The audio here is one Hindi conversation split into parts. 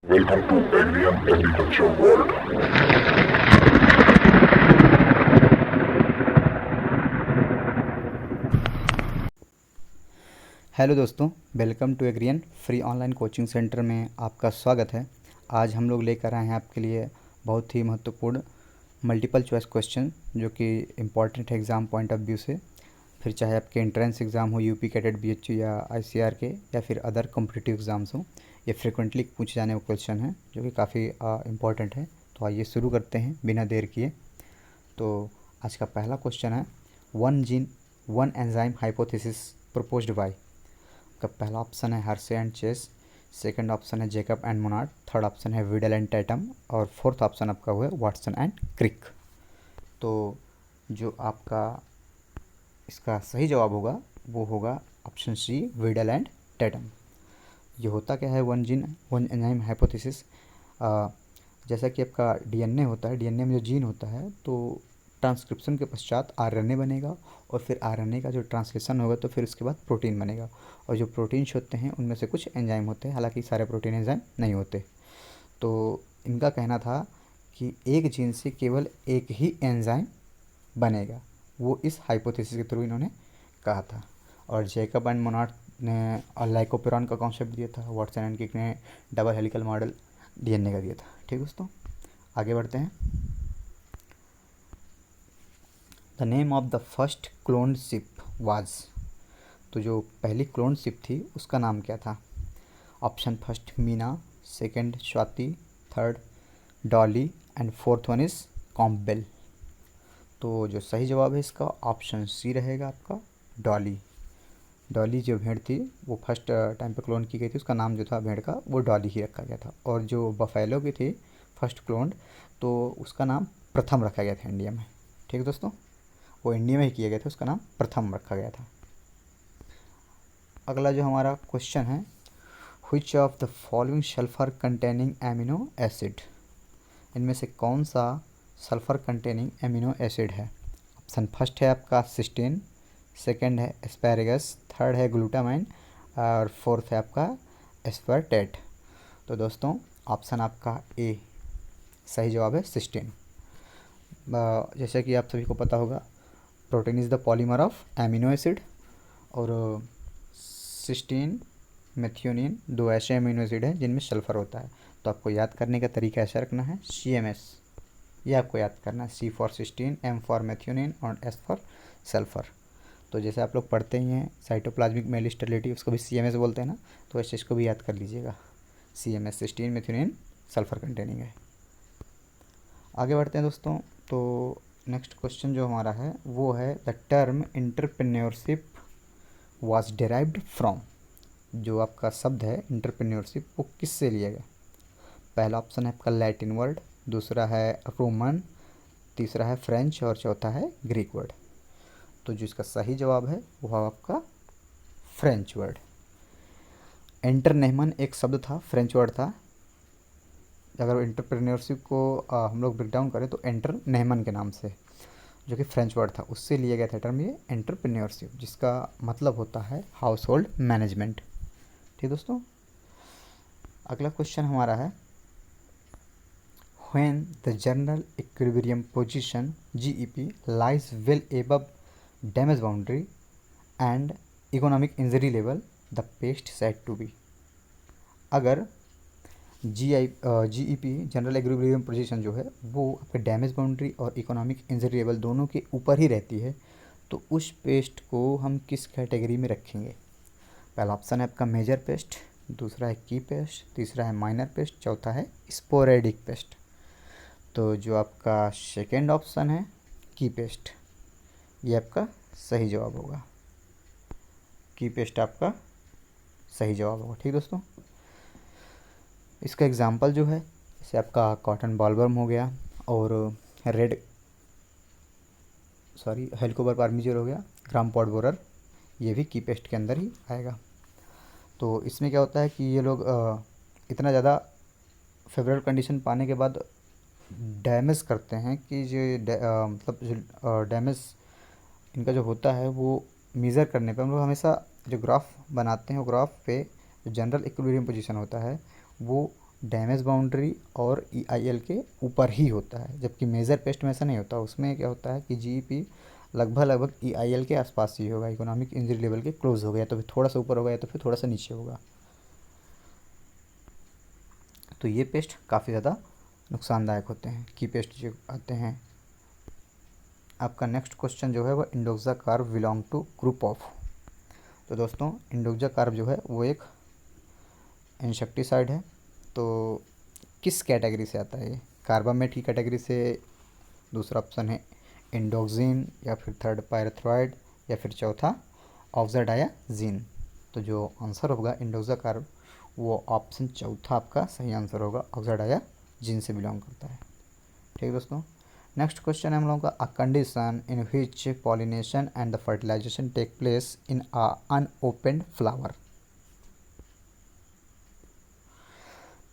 Welcome to Alien Agriculture World. Hello दोस्तों, welcome to Agrian free online coaching centre में आपका स्वागत है। आज हम लोग लेकर आए हैं आपके लिए बहुत ही महत्वपूर्ण मल्टीपल चॉइस क्वेश्चन जो कि इम्पॉर्टेंट है एग्ज़ाम पॉइंट ऑफ व्यू से। फिर चाहे आपके एंट्रेंस एग्ज़ाम हो, यूपी कैडेट, बीएचयू या आईसीआर के, या फिर अदर कॉम्पिटिटिव एग्ज़ाम्स हो, ये फ्रिक्वेंटली पूछे जाने वाले क्वेश्चन है जो कि काफ़ी इम्पॉर्टेंट है। तो आइए शुरू करते हैं बिना देर किए। तो आज का पहला क्वेश्चन है, one gene one enzyme hypothesis proposed by. का पहला ऑप्शन है Hershey and Chase, second option है Jacob and Monod, third option है विडल एंड टैटम, और फोर्थ ऑप्शन आपका हुआ है वाटसन एंड क्रिक। तो जो आपका इसका सही जवाब होगा वो होगा option C, Beadle and Tatum. ये होता क्या है one gene one enzyme hypothesis? जैसा कि आपका डीएनए होता है, डीएनए में जो जीन होता है तो ट्रांसक्रिप्शन के पश्चात आरएनए बनेगा, और फिर आरएनए का जो ट्रांसलेशन होगा तो फिर उसके बाद प्रोटीन बनेगा। और जो प्रोटीन्स होते हैं उनमें से कुछ एंजाइम होते हैं, हालांकि सारे प्रोटीन एंजाइम नहीं होते। तो इनका कहना था कि एक जीन से केवल एक ही एंजाइम बनेगा, वो इस हाइपोथेसिस के थ्रू इन्होंने कहा था। और जैकब एंड मोनार्ड ने लाइकोपेरॉन का कॉन्सेप्ट दिया था, वाटसन एंड क्रिक ने डबल हेलिकल मॉडल डीएनए का दिया था। ठीक दोस्तों, आगे बढ़ते हैं। The name of the first clone ship was. तो जो पहली क्लोन शिप थी उसका नाम क्या था? Option first Meena, second Swati, third Dolly, and fourth one is Campbell. तो जो सही जवाब है इसका ऑप्शन सी रहेगा आपका, डॉली। डॉली जो भेड़ थी वो फर्स्ट टाइम पे क्लोन की गई थी, उसका नाम जो था भेड़ का वो डॉली ही रखा गया था। और जो बफेलो की थी फर्स्ट क्लोन, तो उसका नाम प्रथम रखा गया था इंडिया में। ठीक दोस्तों, वो इंडिया में ही किया गया था, उसका नाम प्रथम रखा गया था। अगला जो हमारा क्वेश्चन है, which of the following sulphur containing amino acid. इनमें से कौन सा सल्फर कंटेनिंग एमिनो एसिड है? ऑप्शन फर्स्ट है आपका सिस्टीन, सेकंड है एस्पैरेगस, थर्ड है ग्लूटामाइन, और फोर्थ है आपका एस्पर्टेट। तो दोस्तों ऑप्शन आपका ए सही जवाब है, सिस्टीन। जैसे कि आप सभी को पता होगा, protein is the polymer of amino acid, और सिस्टीन, मेथियोनिन दो ऐसे अमीनो एसिड हैं जिनमें सल्फ़र होता है। तो आपको याद करने का तरीका ऐसा रखना है, CMS, ये आपको याद करना है, C for cysteine, M for methionine और S फॉर सल्फ़र। तो जैसे आप लोग पढ़ते ही हैं साइटोप्लाज्मिक मेलिस्टेरिलिटी, उसको भी CMS बोलते हैं ना, तो ऐसे इसको भी याद कर लीजिएगा, CMS cysteine methionine sulphur containing है। आगे बढ़ते हैं दोस्तों। तो नेक्स्ट क्वेश्चन जो हमारा है वो है, the term entrepreneurship was derived from. जो आपका शब्द है एंटरप्रेन्योरशिप वो किससे लिया गया? पहला ऑप्शन है आपका लैटिन वर्ड, दूसरा है रोमन, तीसरा है फ्रेंच, और चौथा है ग्रीक वर्ड। तो जो इसका सही जवाब है वो है आपका फ्रेंच वर्ड। एंटरनेहमन एक शब्द था, फ्रेंच वर्ड था। अगर एंटरप्रेन्योरशिप को हम लोग ब्रेक डाउन करें तो एंटरनेहमन के नाम से, जो कि फ्रेंच वर्ड था, उससे लिया गया था टर्म ये एंटरप्रेन्योरशिप, जिसका मतलब होता है हाउस होल्ड मैनेजमेंट। ठीक दोस्तों, अगला क्वेश्चन हमारा है, when the general equilibrium position GEP lies well above damage boundary and economic injury level, the pest said to be। अगर GEP जनरल इक्विलिब्रियम पोजीशन जो है वो आपके डैमेज बाउंड्री और इकोनॉमिक इंजरी लेवल दोनों के ऊपर ही रहती है, तो उस पेस्ट को हम किस कैटेगरी में रखेंगे? पहला ऑप्शन है आपका मेजर पेस्ट, दूसरा है की पेस्ट, तीसरा है माइनर पेस्ट, चौथा है स्पोरेडिक पेस्ट। तो जो आपका सेकेंड ऑप्शन है की पेस्ट, ये आपका सही जवाब होगा। की पेस्ट आपका सही जवाब होगा। ठीक दोस्तों, इसका एग्जांपल जो है, जैसे आपका कॉटन बॉलवर्म हो गया, और हेलिकोबर पार्मिजर हो गया, ग्राम पॉट बोरर, ये भी की पेस्ट के अंदर ही आएगा। तो इसमें क्या होता है कि ये लोग इतना ज़्यादा फेवरेबल कंडीशन पाने के बाद डैमेज करते हैं कि मतलब जो डैमेज इनका जो होता है वो मेज़र करने पे हम लोग हमेशा जो ग्राफ बनाते हैं वो ग्राफ पे जो जनरल इक्विलिब्रियम पोजीशन होता है वो डैमेज बाउंड्री और EIL के ऊपर ही होता है, जबकि मेजर पेस्ट में ऐसा नहीं होता। उसमें क्या होता है कि GEP लगभग EIL के आसपास ही होगा, इकोनॉमिक इंजरी लेवल के क्लोज हो गया, तो फिर थोड़ा सा ऊपर होगा या तो फिर थोड़ा सा नीचे होगा। तो ये पेस्ट काफ़ी ज़्यादा नुकसानदायक होते हैं, की पेस्ट जो आते हैं। आपका नेक्स्ट क्वेश्चन जो है वो indoxacarb belong to group of. तो दोस्तों इंडोक्सा कार्ब जो है वो एक इंसेक्टिसाइड है। तो किस कैटेगरी से आता है ये? कार्बामेट की कैटेगरी से, दूसरा ऑप्शन है इंडोक्सिन, या फिर थर्ड पायरेथ्रॉइड, या फिर चौथा ऑक्साडायाजीन। तो जो आंसर होगा इंडोक्सा कार्ब, वो ऑप्शन चौथा आपका सही आंसर होगा, ऑक्साडायाजीन से बिलोंग करता है। ठीक दोस्तों, नेक्स्ट क्वेश्चन है हम लोगों का, a condition in which pollination and the fertilisation take place in a unopened flower.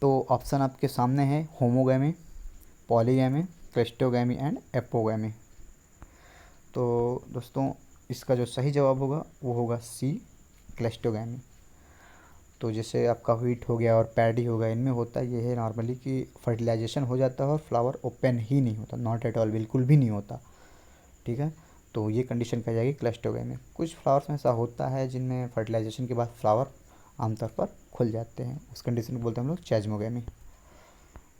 तो ऑप्शन आपके सामने है, homogamy, polygamy, cleistogamy and apogamy. तो दोस्तों इसका जो सही जवाब होगा वो होगा सी, क्लिस्टोगैमी। तो जैसे आपका व्हीट हो गया और पैडी हो गया, इनमें होता ये है नॉर्मली कि फर्टिलाइजेशन हो जाता है और फ्लावर ओपन ही नहीं होता, नॉट एट ऑल, बिल्कुल भी नहीं होता। ठीक है, तो ये कंडीशन कही जाएगी क्लिस्टोगैमी। कुछ फ्लावर्स में ऐसा होता है जिनमें फर्टिलाइजेशन के बाद फ्लावर आमतौर पर खुल जाते हैं, उस कंडीशन को बोलते हैं हम लोग चैज्मोगैमी।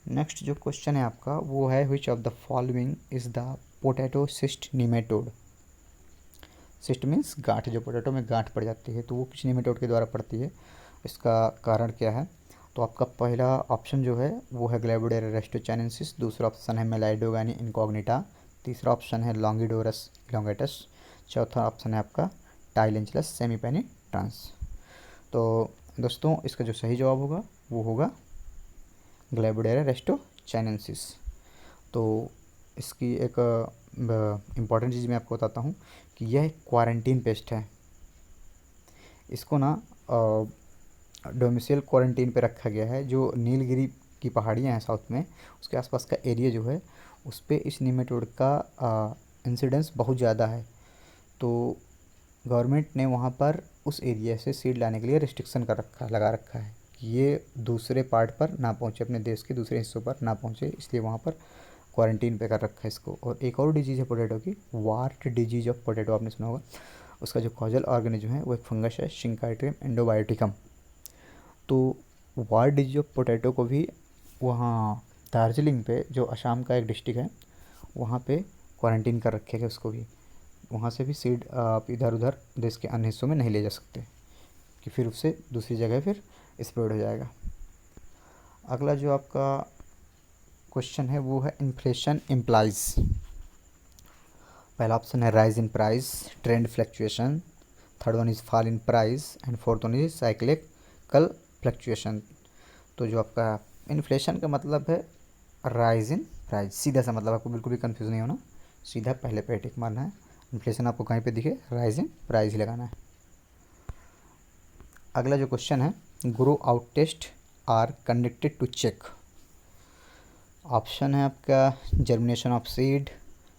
नेक्स्ट जो क्वेश्चन है आपका वो है, which of the following is the potato cyst nematode. Cyst means गांठ, जो पोटैटो में गांठ पड़ जाती है तो वो किस निमेटोड के द्वारा पड़ती है, इसका कारण क्या है? तो आपका पहला ऑप्शन जो है वो है ग्लैविडोरा रेस्टोचाइनेंसिस, दूसरा ऑप्शन है मेलाइडोगानी इनकॉग्निटा, तीसरा ऑप्शन है लॉन्गिडोरस इलोंगेटस, चौथा ऑप्शन है आपका टाइलेंचुलस सेमीपेनिट्रांस। तो दोस्तों इसका जो सही जवाब होगा वो होगा ग्लैविडोरा रेस्टोचाइनेंसिस। तो इसकी एक इम्पॉर्टेंट चीज़ मैं आपको बताता हूँ कि यह क्वारंटीन पेस्ट है। इसको ना डोमिसाइल क्वारंटीन पे रखा गया है। जो नीलगिरी की पहाड़ियाँ हैं साउथ में, उसके आसपास का एरिया जो है उस पर इस निमेटोड का इंसिडेंस बहुत ज़्यादा है। तो गवर्नमेंट ने वहाँ पर उस एरिया से सीड लाने के लिए रिस्ट्रिक्शन लगा रखा है कि ये दूसरे पार्ट पर ना पहुँचे, अपने देश के दूसरे हिस्सों पर ना पहुँचे, इसलिए वहाँ पर क्वारंटीन पे कर रखा है इसको। और एक और डिजीज़ है पोटैटो की, वार्ट डिजीज ऑफ पोटैटो, आपने सुना होगा। उसका जो कॉजल ऑर्गेनिज्म है वो एक फंगस है, शिंकाइट्रियम इंडोबायोटिकम। तो वार्ट डिजीज ऑफ पोटैटो को भी वहाँ दार्जिलिंग पे, जो असम का एक डिस्ट्रिक्ट है, वहाँ पे क्वारंटीन कर रखे गए उसको भी। वहाँ से भी सीड आप इधर उधर देश के अन्य हिस्सों में नहीं ले जा सकते कि फिर उससे दूसरी जगह फिर स्प्रेड हो जाएगा। अगला जो आपका क्वेश्चन है वो है, इन्फ्लेशन इम्प्लाइज। पहला ऑप्शन है rise in price, trend fluctuation, third one is fall in price and fourth one is cyclical fluctuation. तो जो आपका इन्फ्लेशन का मतलब है राइज इन प्राइस, सीधा सा मतलब, आपको बिल्कुल भी कंफ्यूज नहीं होना, सीधा पहले पे टिक मारना है। इन्फ्लेशन आपको कहीं पे दिखे राइज इन प्राइस ही लगाना है। अगला जो क्वेश्चन है, grow out test are conducted to check. Option है आपका germination of seed,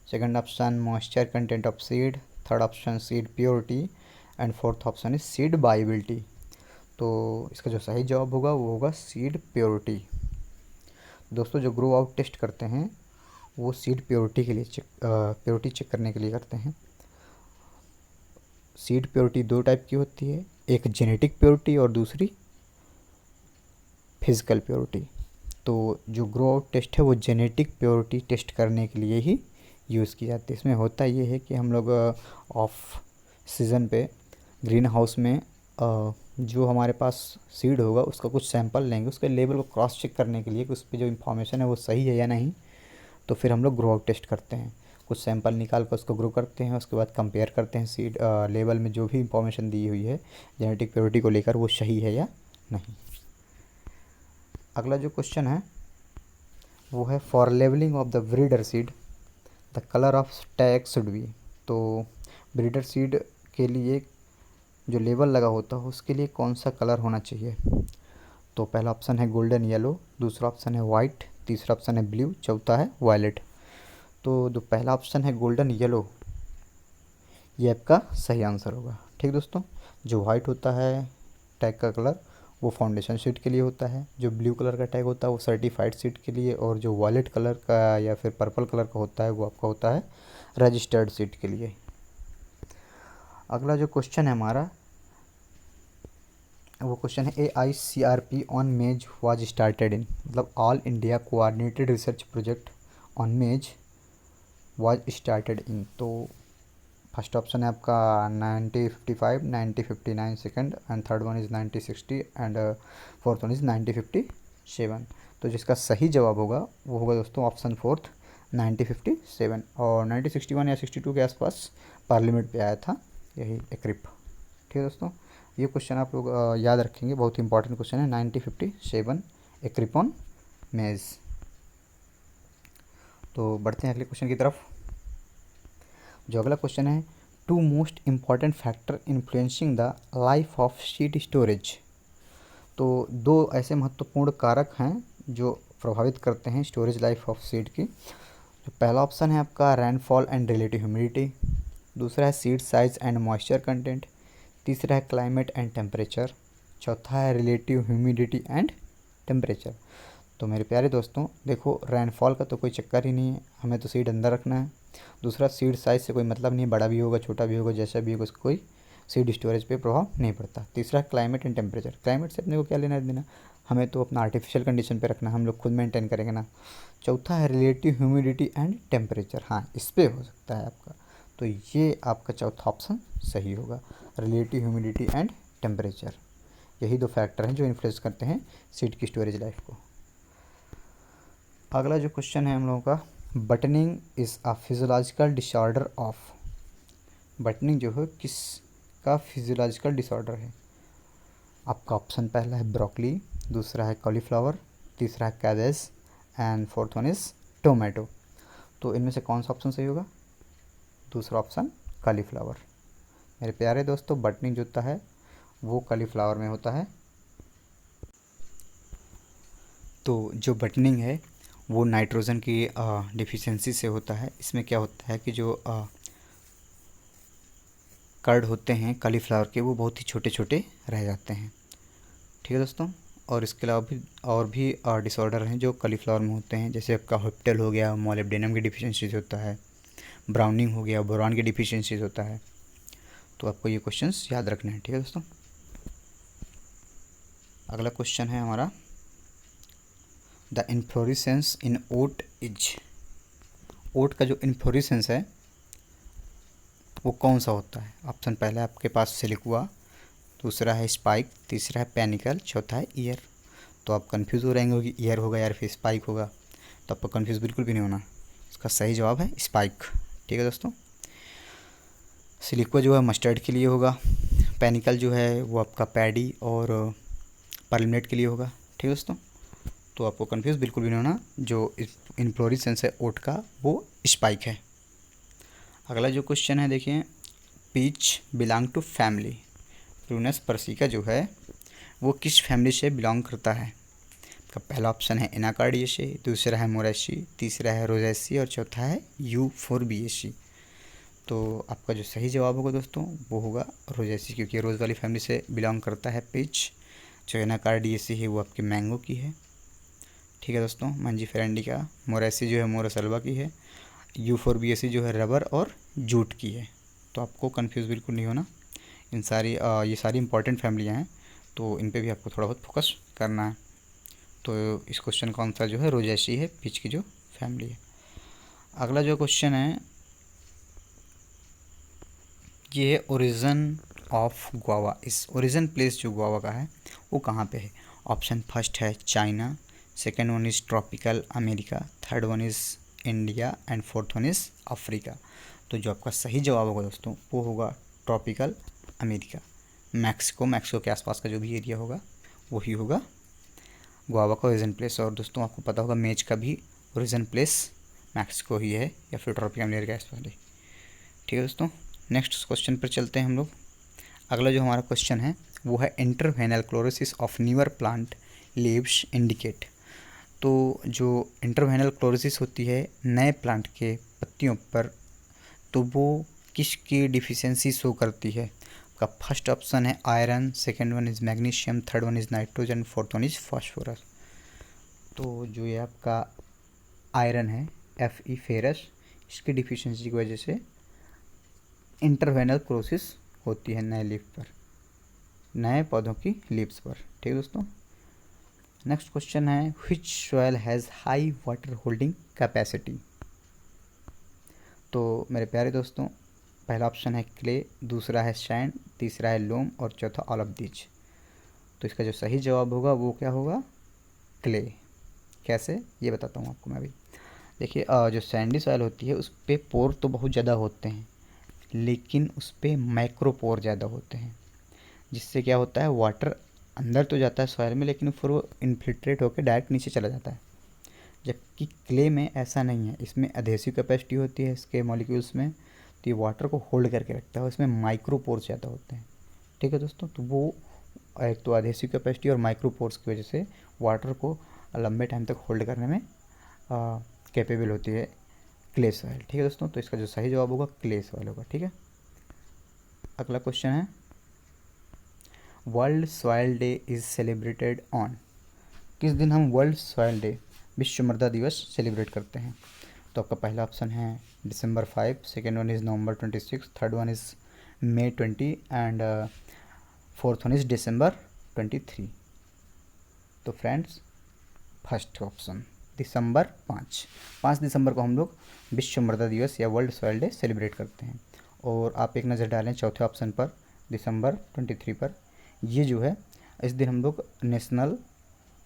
second option moisture content of seed, third option seed purity and fourth option is seed viability. तो इसका जो सही जवाब होगा वो होगा सीड प्योरिटी। दोस्तों जो ग्रो आउट टेस्ट करते हैं वो सीड प्योरिटी के लिए प्योरिटी चेक करने के लिए करते हैं। सीड प्योरिटी दो टाइप की होती है, एक जेनेटिक प्योरिटी और दूसरी फिजिकल प्योरिटी। तो जो ग्रो आउट टेस्ट है वो जेनेटिक प्योरिटी टेस्ट करने के लिए ही यूज़ की जाती है। इसमें होता ये है कि हम लोग ऑफ सीज़न पे ग्रीन हाउस में जो हमारे पास सीड होगा उसका कुछ सैंपल लेंगे, उसके लेवल को क्रॉस चेक करने के लिए कि उस पर जो इन्फॉर्मेशन है वो सही है या नहीं। तो फिर हम लोग ग्रो आउट टेस्ट करते हैं, कुछ सैंपल निकाल कर उसको ग्रो करते हैं, उसके बाद कंपेयर करते हैं सीड लेवल में जो भी इंफॉर्मेशन दी हुई है जेनेटिक प्योरिटी को लेकर वो सही है या नहीं। अगला जो क्वेश्चन है वो है, for labelling of the breeder seed the colour of tag should be. तो ब्रीडर सीड के लिए जो लेबल लगा होता है उसके लिए कौन सा कलर होना चाहिए? तो पहला ऑप्शन है गोल्डन येलो, दूसरा ऑप्शन है वाइट, तीसरा ऑप्शन है ब्लू, चौथा है वायलेट। तो जो पहला ऑप्शन है गोल्डन येलो, ये आपका सही आंसर होगा। ठीक दोस्तों, जो वाइट होता है टैग का कलर वो फाउंडेशन सीट के लिए होता है। जो ब्लू कलर का टैग होता है वो सर्टिफाइड सीट के लिए, और जो वॉयलेट कलर का या फिर पर्पल कलर का होता है वो आपका होता है रजिस्टर्ड सीट के लिए। अगला जो क्वेश्चन है हमारा वो क्वेश्चन है AICRP ऑन मेज वाज स्टार्टेड इन, मतलब all India coordinated research project on मेज वाज स्टार्टेड इन। तो फर्स्ट ऑप्शन है आपका 1955, 1959 second, and third one is 1960, and fourth one is 1957। तो जिसका सही जवाब होगा वो होगा दोस्तों ऑप्शन फोर्थ 1957, और 1961 या 62 के आसपास पार्लियामेंट पे आया था यही एक्रिप। ठीक है दोस्तों, ये क्वेश्चन आप लोग याद रखेंगे, बहुत ही इंपॉर्टेंट क्वेश्चन है। 1957 एक्रिप ऑन मेज। तो बढ़ते हैं अगले क्वेश्चन की तरफ। जो अगला क्वेश्चन है, two most important factor influencing the life of seed storage. तो दो ऐसे महत्वपूर्ण कारक हैं जो प्रभावित करते हैं स्टोरेज लाइफ ऑफ सीड की। जो पहला ऑप्शन है आपका रेनफॉल एंड रिलेटिव ह्यूमिडिटी, दूसरा है seed size and moisture content, तीसरा है क्लाइमेट एंड टेम्परेचर, चौथा है रिलेटिव ह्यूमिडिटी एंड टेम्परेचर। तो मेरे प्यारे दोस्तों देखो, रेनफॉल का तो कोई चक्कर ही नहीं है, हमें तो सीड अंदर रखना है। दूसरा सीड साइज़ से कोई मतलब नहीं है, बड़ा भी होगा छोटा भी होगा जैसा भी होगा उसका कोई सीड स्टोरेज पे प्रभाव नहीं पड़ता। तीसरा क्लाइमेट एंड टेम्परेचर, क्लाइमेट से अपने को क्या लेना देना, हमें तो अपना आर्टिफिशियल कंडीशन पे रखना, हम लोग खुद मेंटेन करेंगे ना। चौथा है रिलेटिव ह्यूमिडिटी एंड टेम्परेचर, हाँ इस पर हो सकता है आपका, तो ये आपका चौथा ऑप्शन सही होगा, रिलेटिव ह्यूमिडिटी एंड टेम्परेचर। यही दो फैक्टर हैं जो इन्फ्लुएंस करते हैं सीड की स्टोरेज लाइफ को। अगला जो क्वेश्चन है हम लोगों का, buttoning is a physiological disorder of. Buttoning जो है किसका फिजियोलॉजिकल डिसऑर्डर है? आपका ऑप्शन पहला है ब्रोकली, दूसरा है कॉलीफ्लावर, तीसरा है cabbage, and fourth one is tomato. तो इनमें से कौन सा ऑप्शन सही होगा? दूसरा ऑप्शन कॉलीफ्लावर। मेरे प्यारे दोस्तों, बटनिंग जो होता है वो कॉलीफ्लावर में होता है। तो जो बटनिंग है वो नाइट्रोजन की डिफिशियंसी से होता है। इसमें क्या होता है कि जो कर्ड होते हैं कॉलीफ्लावर के वो बहुत ही छोटे छोटे रह जाते हैं। ठीक है दोस्तों, और इसके अलावा भी डिसऑर्डर हैं जो कॉलीफ्लावर में होते हैं, जैसे आपका होप्टेल हो गया, मोलिब्डेनम की डिफिशियंसीज होता है, ब्राउनिंग हो गया, बोरॉन की डिफिशियंसीज होता है। तो आपको ये क्वेश्चंस याद रखने हैं। ठीक है दोस्तों, अगला क्वेश्चन है हमारा, the inflorescence in oat is. Oat का जो इन्फ्लोरेसेंस है वो कौन सा होता है? ऑप्शन पहला है आपके पास सिलिकुआ, दूसरा है स्पाइक, तीसरा है पैनिकल, चौथा है ईयर। तो आप कंफ्यूज हो रहेंगे कि ईयर होगा या फिर स्पाइक होगा, तो आपको कंफ्यूज बिल्कुल भी नहीं होना। इसका सही जवाब है स्पाइक। ठीक है दोस्तों, सिलिकुआ जो है मस्टर्ड के लिए होगा, पैनिकल जो है वो आपका पैडी और पर्लमेट के लिए होगा। ठीक है दोस्तों, तो आपको कंफ्यूज बिल्कुल भी नहीं होना, जो इन्फ्लोरेसेंस है ओट का वो स्पाइक है। अगला जो क्वेश्चन है देखिए, peach belong to family. Prunus persica जो है वो किस फैमिली से बिलोंग करता है? का पहला ऑप्शन है एनाकार्डियेसी, दूसरा है मोरेसी, तीसरा है रोजेसी और चौथा है यूफोर्बिएसी। तो आपका जो सही जवाब होगा दोस्तों वो होगा रोजेसी, क्योंकि रोज़ वाली फैमिली से बिलोंग करता है पीच। जो एनाकार्डियेसी है वो आपकी मैंगो की है। ठीक है दोस्तों, मंजीफेरेंडी का। मोरेसी जो है मोरोसल्वा की है। यूफोर्बिएसी जो है रबर और जूट की है। तो आपको कंफ्यूज बिल्कुल नहीं होना, इन सारी ये सारी इंपॉर्टेंट फैमिलियाँ हैं, तो इन पे भी आपको थोड़ा बहुत फोकस करना है। तो इस क्वेश्चन का आंसर जो है रोजेसी है, पीच की जो फैमिली है। अगला जो क्वेश्चन है ये है ओरिजिन ऑफ गुआवा। इस ओरिजिन प्लेस जो गुआवा का है वो कहाँ पे है? ऑप्शन फर्स्ट है China, second one is tropical America, third one is India and fourth one is Africa. तो जो आपका सही जवाब होगा दोस्तों वो होगा ट्रॉपिकल अमेरिका। मैक्सिको के आसपास का जो भी एरिया होगा वही होगा गुआवा का ओरिजिन प्लेस। और दोस्तों आपको पता होगा मेज का भी ओरिजिन प्लेस मैक्सिको ही है या फिर ट्रॉपिकल अमेरिका के आसपास है। ठीक है दोस्तों, नेक्स्ट क्वेश्चन पर चलते हैं हम लोग। अगला जो हमारा क्वेश्चन है वो है interveinal chlorosis of newer plant leaves indicate. तो जो इंटरवेनल क्लोरोसिस होती है नए प्लांट के पत्तियों पर, तो वो किसकी डिफिशियंसी शो करती है? आपका फर्स्ट ऑप्शन है iron, second one is magnesium, third one is nitrogen, fourth one is phosphorus. तो जो ये आपका आयरन है Fe फेरस, इसकी डिफिशिएंसी की वजह से इंटरवेनल क्रोसिस होती है नए लीफ पर, नए पौधों की लीव्स पर। ठीक है दोस्तों। नेक्स्ट क्वेश्चन है which soil has high water holding capacity. तो मेरे प्यारे दोस्तों, पहला ऑप्शन है क्ले, दूसरा है सैंड, तीसरा है लोम और चौथा ऑल ऑफ दीज। तो इसका जो सही जवाब होगा वो क्या होगा? क्ले। कैसे, ये बताता हूँ आपको मैं अभी। देखिए जो सैंडी सॉइल होती है उस पर पोर तो बहुत ज़्यादा होते हैं, लेकिन उस पर माइक्रोपोर ज़्यादा होते हैं, जिससे क्या होता है वाटर अंदर तो जाता है सॉइल में, लेकिन फिर वो इन्फिल्ट्रेट होकर डायरेक्ट नीचे चला जाता है। जबकि क्ले में ऐसा नहीं है, इसमें एडहेसिव कैपेसिटी होती है इसके मॉलिक्यूल्स में, तो ये वाटर को होल्ड करके रखता है, इसमें माइक्रोपोर्स ज़्यादा होते हैं। ठीक है दोस्तों। तो वो एक तो एडहेसिव कैपेसिटी और माइक्रोपोर्स की वजह से वाटर को लंबे टाइम तक होल्ड करने में कैपेबल होती है क्ले सॉइल। ठीक है दोस्तों। तो इसका जो सही जवाब होगा क्ले सॉइल होगा। ठीक है। अगला क्वेश्चन है world soil day is celebrated on. किस दिन हम वर्ल्ड सॉइल डे, विश्व मृदा दिवस सेलिब्रेट करते हैं? तो आपका पहला ऑप्शन है December 5, second one is November 26, third one is May 20 and fourth one is December 23। तो फ्रेंड्स, फर्स्ट ऑप्शन दिसंबर 5 दिसंबर को हम लोग विश्व मृदा दिवस या वर्ल्ड सॉइल डे सेलिब्रेट करते हैं। और आप एक नज़र डालें चौथे ऑप्शन पर, December 23 पर, ये जो है इस दिन हम लोग नेशनल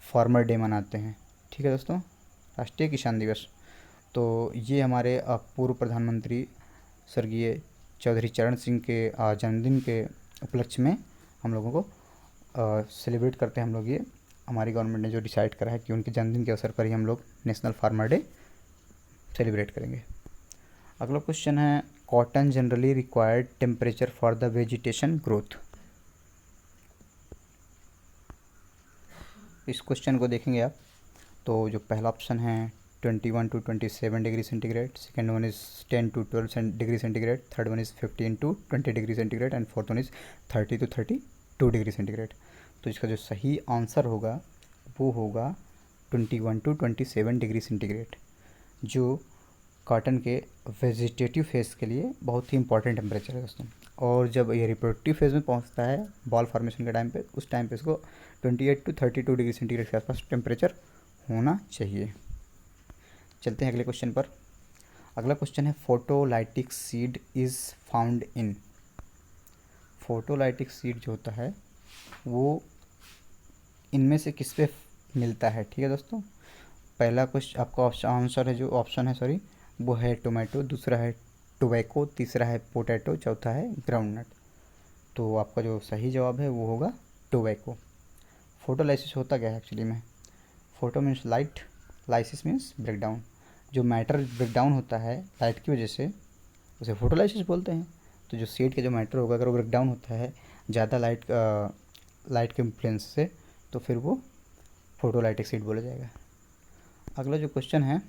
फार्मर डे मनाते हैं। ठीक है दोस्तों, राष्ट्रीय किसान दिवस। तो ये हमारे पूर्व प्रधानमंत्री स्वर्गीय चौधरी चरण सिंह के जन्मदिन के उपलक्ष्य में हम लोगों को सेलिब्रेट करते हैं। हम लोग ये हमारी गवर्नमेंट ने जो डिसाइड करा है कि उनके जन्मदिन के अवसर पर ही हम लोग नेशनल फार्मर डे सेलिब्रेट करेंगे। अगला क्वेश्चन है cotton generally required temperature for the vegetation growth. इस क्वेश्चन को देखेंगे आप, तो जो पहला ऑप्शन है 21 to 27 degree centigrade, second one is 10 to 12 degree centigrade, third one is 15 to 20 degree centigrade and fourth one is 30 to 32 degree centigrade. तो इसका जो सही आंसर होगा वो होगा 21 to 27 डिग्री सेंटीग्रेड, जो कॉटन के वेजिटेटिव फेज़ के लिए बहुत ही इंपॉर्टेंट टेम्परेचर है दोस्तों। और जब ये रिप्रोडक्टिव फेज़ में पहुंचता है बॉल फॉर्मेशन के टाइम पे, उस टाइम पे इसको 28 to 32 डिग्री सेंटीग्रेड के आसपास टेम्परेचर होना चाहिए। चलते हैं अगले क्वेश्चन पर। अगला क्वेश्चन है photolytic seed is found in. Photolytic seed जो होता है वो इनमें से किस पे मिलता है? ठीक है दोस्तों। पहला क्वेश्चन आपका आंसर है, जो ऑप्शन है सॉरी, वो है टोमेटो, दूसरा है टोबैको, तीसरा है पोटैटो, चौथा है ग्राउंडनट। तो आपका जो सही जवाब है वो होगा टोबैको। फोटोलाइसिस होता क्या है एक्चुअली में? Photo means light, lysis means breakdown. जो मैटर ब्रेकडाउन होता है लाइट की वजह से, उसे फोटोलाइसिस बोलते हैं। तो जो सीड का जो मैटर होगा अगर वो ब्रेकडाउन होता है ज़्यादा लाइट के इन्फ्लुएंस से, तो फिर वो फोटोलाइटिक सीड बोला जाएगा। अगला जो क्वेश्चन है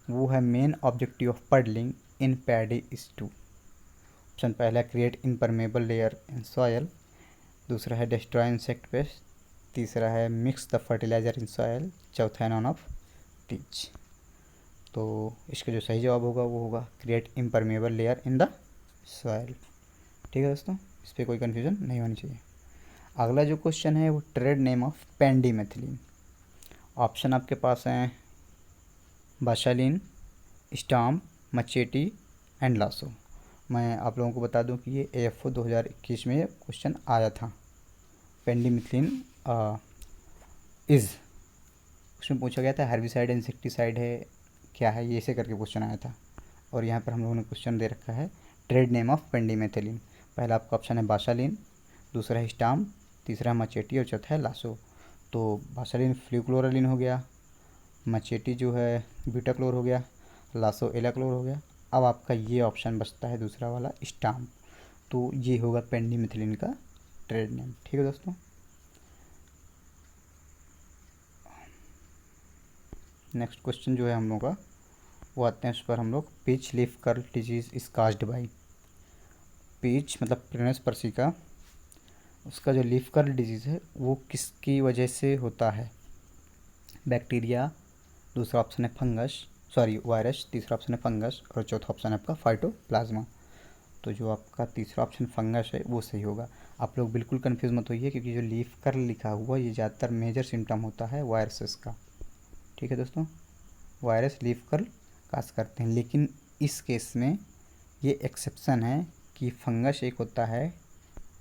वो है main objective of puddling in paddy is to. Option पहला create impermeable layer in soil, दूसरा है डिस्ट्रॉय इंसेक्ट पेस्ट, तीसरा है mix the fertiliser in soil, चौथा है नॉन ऑफ दीज। तो इसका जो सही जवाब होगा वो होगा create impermeable layer in the soil. ठीक है दोस्तों, इस पर कोई कन्फ्यूज़न नहीं होनी चाहिए। अगला जो क्वेश्चन है वो ट्रेड नेम ऑफ पेंडीमेथिलीन। ऑप्शन आपके पास हैं बाशालिन, स्टाम्प, मचेटी एंड लासो। मैं आप लोगों को बता दूं कि ये AFO 2021 में क्वेश्चन आया था। पेंडीमेथिलीन इज़, उसमें पूछा गया था हेर्बिसाइड इंसेक्टिसाइड है क्या है, ये ऐसे करके क्वेश्चन आया था। और यहाँ पर हम लोगों ने क्वेश्चन दे रखा है ट्रेड नेम ऑफ पेंडीमेथिलीन। पहला आपका ऑप्शन है बाशालिन, दूसरा है स्टाम्प, तीसरा है मचेटी और चौथा है लासो। तो बाशालिन फ्लूक्लोरालिन हो गया, मचेटी जो है ब्यूटाक्लोर हो गया, लासो एलाक्लोर हो गया। अब आपका ये ऑप्शन बचता है दूसरा वाला स्टाम्प, तो ये होगा पेंडीमेथिलीन का ट्रेड नेम। ठीक है दोस्तों। नेक्स्ट क्वेश्चन जो है हम लोग का वो आते हैं उस पर हम लोग peach leaf curl disease is caused by. Peach मतलब प्रिनस पर्सिका उसका जो लीफ कर्ल डिजीज़ है वो किसकी वजह से होता है? बैक्टीरिया, दूसरा ऑप्शन है फंगस, सॉरी वायरस, तीसरा ऑप्शन है फंगस और चौथा ऑप्शन है आपका फाइटोप्लाज्मा। तो जो आपका तीसरा ऑप्शन फंगस है वो सही होगा। आप लोग बिल्कुल कंफ्यूज मत होइए, क्योंकि जो लीफ कर्ल लिखा हुआ ये ज़्यादातर मेजर सिम्टम होता है वायरसेस का। ठीक है दोस्तों, वायरस लीफ कर्ल काज करते हैं, लेकिन इस केस में ये एक्सेप्शन है कि फंगस एक होता है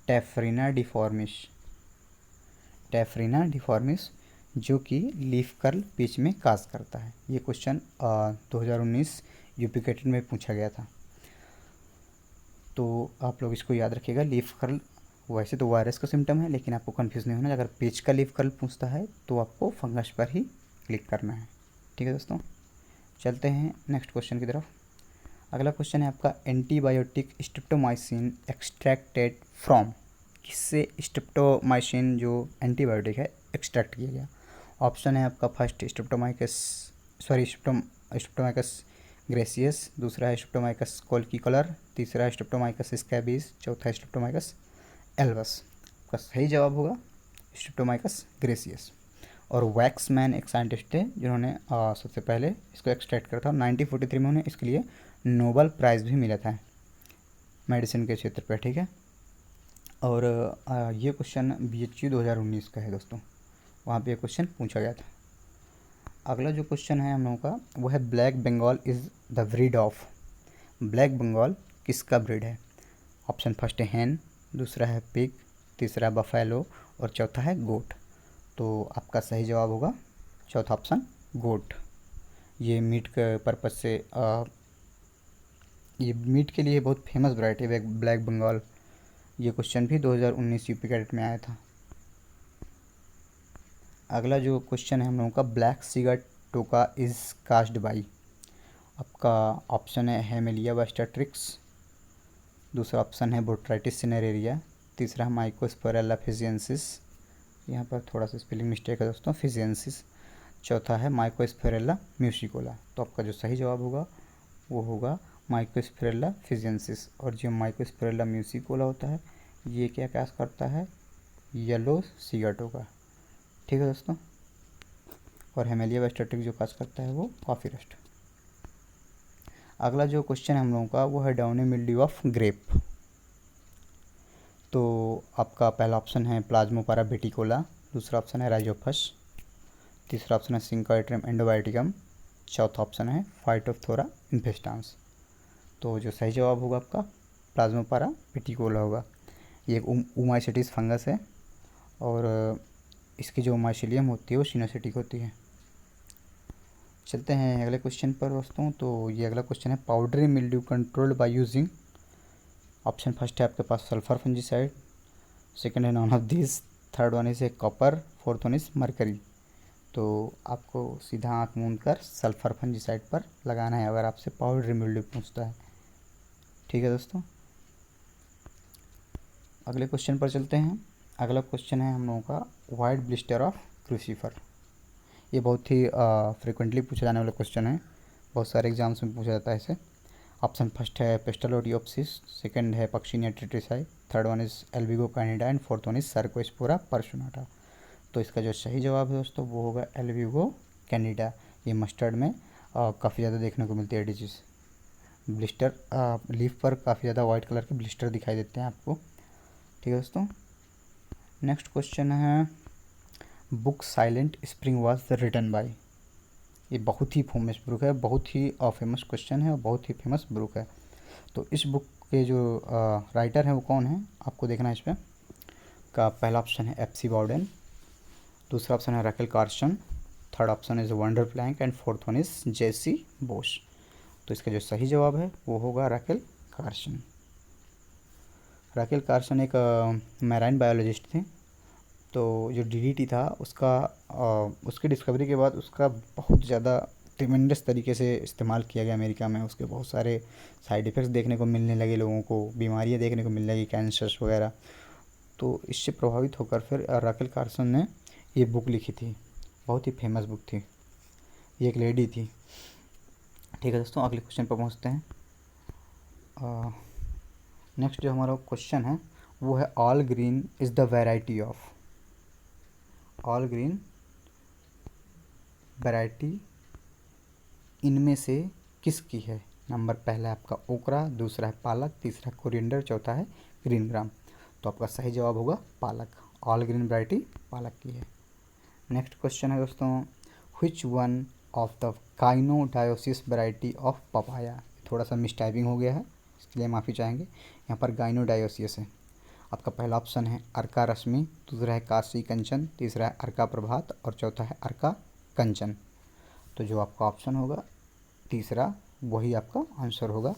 टेफ्रिना डिफॉर्मिस, टेफ्रिना डिफॉर्मिस, जो कि लीफ कर्ल पिच में काज करता है। ये क्वेश्चन 2019 यूपी कैटेट में पूछा गया था, तो आप लोग इसको याद रखिएगा। लीफ कर्ल वैसे तो वायरस का सिम्टम है, लेकिन आपको कंफ्यूज नहीं होना। अगर पेज का लीफ कर्ल पूछता है तो आपको फंगस पर ही क्लिक करना है। ठीक है दोस्तों, चलते हैं नेक्स्ट क्वेश्चन की तरफ। अगला क्वेश्चन है आपका एंटीबायोटिक स्ट्रिप्टोमाइसिन एक्सट्रैक्टेड फ्रॉम, किससे स्ट्रिप्टोमाइसिन जो एंटीबायोटिक है एक्सट्रैक्ट किया गया? ऑप्शन है आपका फर्स्ट स्ट्रिप्टोमाइकस, सॉरी स्ट्रिप्टोमाइकस ग्रेसियस, दूसरा है स्ट्रिप्टोमाइकस कोल्किकुलर, तीसरा है स्ट्रिप्टोमाइकस स्कैबिस, चौथा है स्ट्रिप्टोमाइकस एल्बस। का सही जवाब होगा स्ट्रिप्टोमाइकस ग्रेसियस। और वैक्समैन एक साइंटिस्ट थे जिन्होंने सबसे पहले इसको एक्सट्रैक्ट करा था। 1943 में उन्हें इसके लिए नोबेल प्राइज़ भी मिला था मेडिसिन के क्षेत्र पर। ठीक है, और ये क्वेश्चन BHU 2019 का है दोस्तों, वहाँ पे ये क्वेश्चन पूछा गया था। अगला जो क्वेश्चन है हम लोगों का वो है black Bengal is the breed of, black Bengal किसका ब्रीड है? ऑप्शन फर्स्ट है हैन, दूसरा है पिग, तीसरा बफेलो और चौथा है गोट। तो आपका सही जवाब होगा चौथा ऑप्शन गोट। ये मीट के पर्पज़ से ये मीट के लिए बहुत फेमस वैरायटी है ब्लैक बंगाल। ये क्वेश्चन भी 2019 यूपी कैडेट में आया था। अगला जो क्वेश्चन है हम लोगों का ब्लैक सीगर टोका इज़ कास्ड बाई, आपका ऑप्शन है हेमेलिया बास्टेट्रिक्स, दूसरा ऑप्शन है बोट्राइटिस सिनेरेरिया, तीसरा है माइकोस्पोरेला फिजियंसिस, यहाँ पर थोड़ा सा स्पेलिंग मिस्टेक है दोस्तों, फिजियंसिस, चौथा है माइकोस्पोरेला म्यूसिकोला। तो आपका जो सही जवाब होगा वो होगा माइकोस्पोरेला फिजियंसिस। और जो माइकोस्पोरेला म्यूसिकोला होता है ये क्या काज करता है? येलो सीगर टोका। ठीक है दोस्तों, और हेमेलिया बास्टेट्रिक्स जो काज करता है वो कॉफ़ी रस्ट। अगला जो क्वेश्चन है हम लोगों का वो है डाउनी मिल्ड्यू ऑफ ग्रेप। तो आपका पहला ऑप्शन है प्लाज्मोपारा बेटिकोला, दूसरा ऑप्शन है राइजोफस, तीसरा ऑप्शन है सिंकोइट्रियम एंडोबायोटिकम, चौथा ऑप्शन है फाइटोप्थोरा इन्फेस्टांस। तो जो सही जवाब होगा आपका प्लाज्मोपारा बेटिकोला होगा। ये एक उमाइसिटिस फंगस है और इसकी जो माइसिलियम होती है वो सिनोसिटिक होती है। चलते हैं अगले क्वेश्चन पर दोस्तों। तो ये अगला क्वेश्चन है powdery mildew controlled by using, option first है आपके पास सल्फर फंजीसाइड, सेकंड है none of this, third one is copper, fourth one is mercury. तो आपको सीधा आँख मूंद कर सल्फर फंजीसाइड पर लगाना है अगर आपसे पाउडरी मिल्ड्यू पूछता है। ठीक है दोस्तों, अगले क्वेश्चन पर चलते हैं। अगला क्वेश्चन है हम लोगों का वाइट ब्लिस्टर ऑफ क्रूसीफर। ये बहुत ही फ्रिक्वेंटली पूछा जाने वाला क्वेश्चन है, बहुत सारे एग्जाम्स में पूछा जाता है इसे। ऑप्शन फर्स्ट है पेस्टलोडियोप्सिस, सेकंड है Puccinia triticina, third one is Albugo candida and fourth one is Cercospora personata. तो इसका जो सही जवाब है दोस्तों वो होगा एल्विगो कैनिडा। ये मस्टर्ड में काफ़ी ज़्यादा देखने को मिलती है डिजीज़। ब्लिस्टर लीफ पर काफ़ी ज़्यादा वाइट कलर के ब्लिस्टर दिखाई देते हैं आपको। ठीक है दोस्तों, नेक्स्ट क्वेश्चन है book silent spring was written by. ये बहुत ही फेमस बुक है, बहुत ही फेमस क्वेश्चन है और बहुत ही फेमस बुक है। तो इस बुक के जो राइटर हैं वो कौन है आपको देखना है इस पर। का पहला ऑप्शन है FC बाउडेन, दूसरा ऑप्शन है Rachel Carson, third option is wonder Planck and fourth one is JC Bose. तो इसका जो सही जवाब है वो होगा रैकेल कार्सन। रैकेल कार्सन एक मैराइन बायोलॉजिस्ट थे। तो जो DDT था उसकी डिस्कवरी के बाद उसका बहुत ज़्यादा ट्रिमेंडस तरीके से इस्तेमाल किया गया अमेरिका में। उसके बहुत सारे साइड इफ़ेक्ट्स देखने को मिलने लगे, लोगों को बीमारियां देखने को मिलने लगी, कैंसर्स वगैरह। तो इससे प्रभावित होकर फिर रैकेल कार्सन ने ये बुक लिखी थी, बहुत ही फेमस बुक थी, ये एक लेडी थी। ठीक है दोस्तों, अगले क्वेश्चन पर पहुँचते हैं। नेक्स्ट जो हमारा क्वेश्चन है वो है all green is the variety of. All green variety इनमें से किसकी है? नंबर पहला है आपका ओकरा, दूसरा है पालक, तीसरा है कोरिएंडर, चौथा है ग्रीन ग्राम। तो आपका सही जवाब होगा पालक। ऑल ग्रीन वैरायटी पालक की है। नेक्स्ट क्वेश्चन है दोस्तों, which one of the gynodioecious variety of papaya. थोड़ा सा मिसटाइपिंग हो गया है, इसके लिए माफ़ी चाहेंगे। यहाँ पर गाइनोडायोसिस है। आपका पहला ऑप्शन है अर्का रश्मि, दूसरा है काशी कंचन, तीसरा है अर्का प्रभात और चौथा है अर्का कंचन। तो जो आपका ऑप्शन होगा तीसरा, वही आपका आंसर होगा।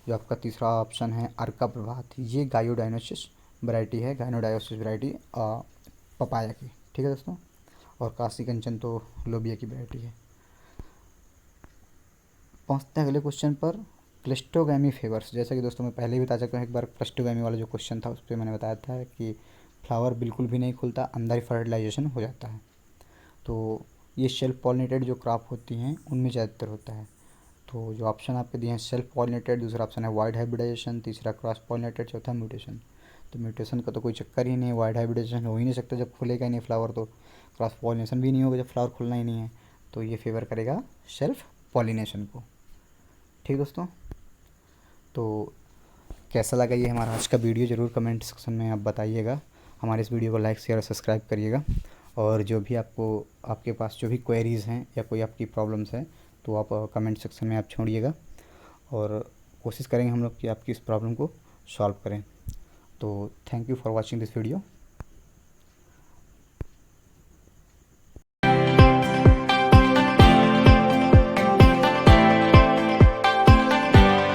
जो आपका तीसरा ऑप्शन है अर्का प्रभात, ये गाइनोडायोसिस वैरायटी है, गाइनोडायोसिस वैरायटी पपाया की। ठीक है दोस्तों। और काशी कंचन तो लोबिया की वैरायटी है। पहुंचते हैं अगले क्वेश्चन पर, क्लिस्टोगैमी फेवर्स। जैसा कि दोस्तों मैं पहले भी बता चुका हूँ, एक बार क्लिस्टोगैमी वाला जो क्वेश्चन था उस पर मैंने बताया था कि फ्लावर बिल्कुल भी नहीं खुलता, अंदर ही फर्टिलाइजेशन हो जाता है। तो ये सेल्फ पॉलिनेटेड जो क्रॉप होती हैं उनमें ज़्यादातर होता है। तो जो ऑप्शन आपके दिए हैं सेल्फ पॉलिनेटेड, दूसरा ऑप्शन है वाइड हाइब्रिडाइजेशन, तीसरा क्रॉस पॉलिनेटेड, चौथा म्यूटेशन। तो म्यूटेशन का तो कोई चक्कर ही नहीं है, वाइड हाइब्रिडाइजेशन हो ही नहीं सकता जब खुलेगा ही नहीं फ्लावर, तो क्रॉस पॉलिनेशन भी नहीं होगा जब फ्लावर खुलना ही नहीं है। तो ये फेवर करेगा सेल्फ पॉलिनेशन को। ठीक दोस्तों, तो कैसा लगा ये हमारा आज का वीडियो ज़रूर कमेंट सेक्शन में आप बताइएगा। हमारे इस वीडियो को लाइक शेयर और सब्सक्राइब करिएगा। और जो भी आपके पास जो भी क्वेरीज़ हैं या कोई आपकी प्रॉब्लम्स हैं तो आप कमेंट सेक्शन में आप छोड़िएगा, और कोशिश करेंगे हम लोग कि आपकी इस प्रॉब्लम को सॉल्व करें। तो thank you for watching this video.